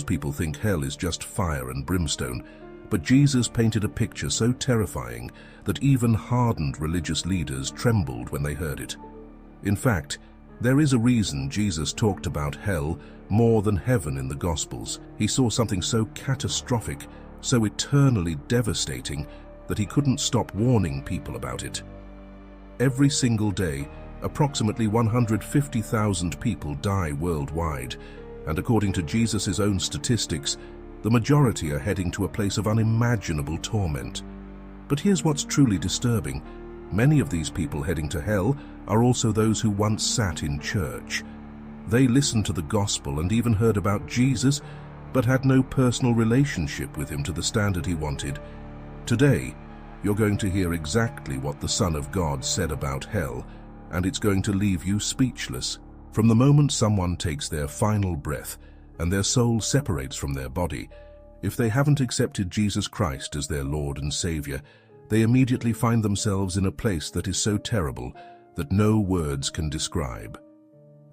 Most people think hell is just fire and brimstone, but Jesus painted a picture so terrifying that even hardened religious leaders trembled when they heard it. In fact, there is a reason Jesus talked about hell more than heaven in the Gospels. He saw something so catastrophic, so eternally devastating, that he couldn't stop warning people about it. Every single day, approximately 150,000 people die worldwide, and according to Jesus' own statistics, the majority are heading to a place of unimaginable torment. But here's what's truly disturbing. Many of these people heading to hell are also those who once sat in church. They listened to the gospel and even heard about Jesus, but had no personal relationship with him to the standard he wanted. Today, you're going to hear exactly what the Son of God said about hell, and it's going to leave you speechless. From the moment someone takes their final breath and their soul separates from their body, if they haven't accepted Jesus Christ as their Lord and Savior, they immediately find themselves in a place that is so terrible that no words can describe.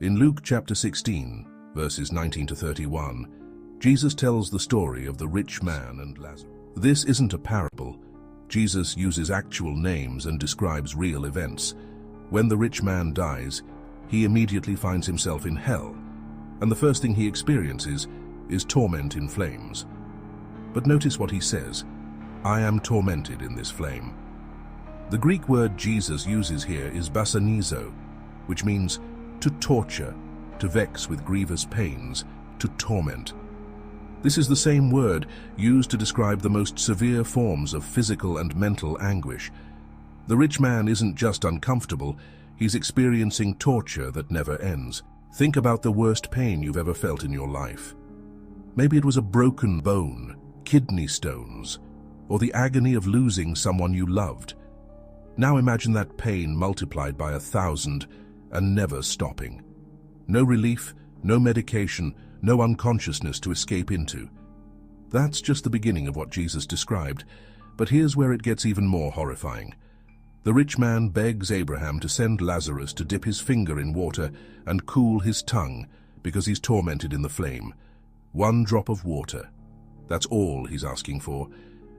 In Luke chapter 16, verses 19 to 31, Jesus tells the story of the rich man and Lazarus. This isn't a parable. Jesus uses actual names and describes real events. When the rich man dies, he immediately finds himself in hell, and the first thing he experiences is torment in flames. But notice what he says, "I am tormented in this flame." The Greek word Jesus uses here is basanizo, which means to torture, to vex with grievous pains, to torment. This is the same word used to describe the most severe forms of physical and mental anguish. The rich man isn't just uncomfortable, he's experiencing torture that never ends. Think about the worst pain you've ever felt in your life. Maybe it was a broken bone, kidney stones, or the agony of losing someone you loved. Now imagine that pain multiplied by 1,000 and never stopping. No relief, no medication, no unconsciousness to escape into. That's just the beginning of what Jesus described, but here's where it gets even more horrifying. The rich man begs Abraham to send Lazarus to dip his finger in water and cool his tongue because he's tormented in the flame. 1 drop of water. That's all he's asking for.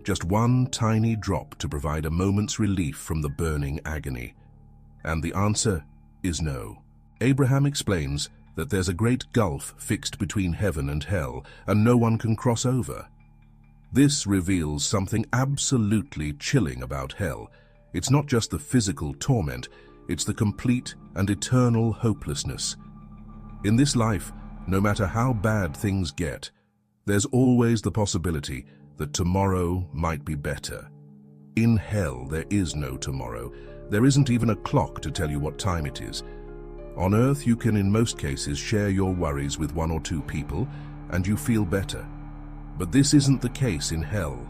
Just one tiny drop to provide a moment's relief from the burning agony. And the answer is no. Abraham explains that there's a great gulf fixed between heaven and hell, and no one can cross over. This reveals something absolutely chilling about hell. It's not just the physical torment, it's the complete and eternal hopelessness. In this life, no matter how bad things get, there's always the possibility that tomorrow might be better. In hell, there is no tomorrow. There isn't even a clock to tell you what time it is. On earth, you can in most cases share your worries with 1 or 2 people, and you feel better. But this isn't the case in hell.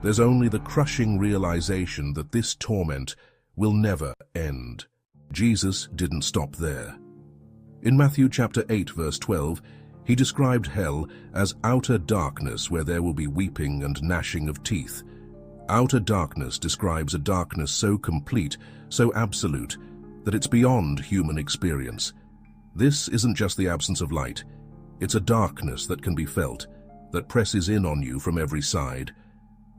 There's only the crushing realization that this torment will never end. Jesus didn't stop there. In Matthew chapter 8, verse 12, he described hell as outer darkness where there will be weeping and gnashing of teeth. Outer darkness describes a darkness so complete, so absolute, that it's beyond human experience. This isn't just the absence of light. It's a darkness that can be felt, that presses in on you from every side.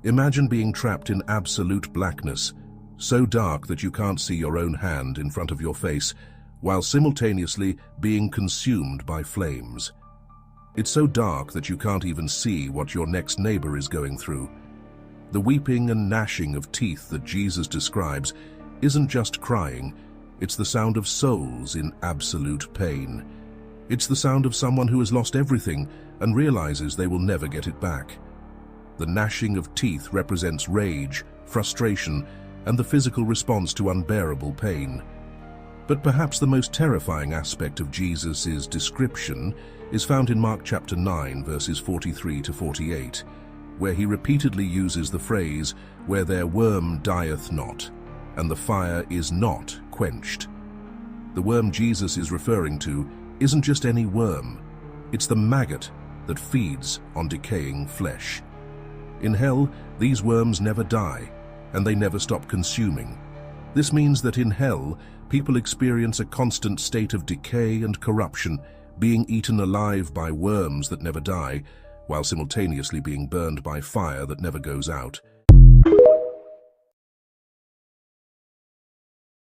Imagine being trapped in absolute blackness, so dark that you can't see your own hand in front of your face, while simultaneously being consumed by flames. It's so dark that you can't even see what your next neighbor is going through. The weeping and gnashing of teeth that Jesus describes isn't just crying, it's the sound of souls in absolute pain. It's the sound of someone who has lost everything and realizes they will never get it back. The gnashing of teeth represents rage, frustration, and the physical response to unbearable pain. But perhaps the most terrifying aspect of Jesus' description is found in Mark chapter 9, verses 43 to 48, where he repeatedly uses the phrase, "where their worm dieth not, and the fire is not quenched." The worm Jesus is referring to isn't just any worm, it's the maggot that feeds on decaying flesh. In hell, these worms never die, and they never stop consuming. This means that in hell, people experience a constant state of decay and corruption, being eaten alive by worms that never die, while simultaneously being burned by fire that never goes out.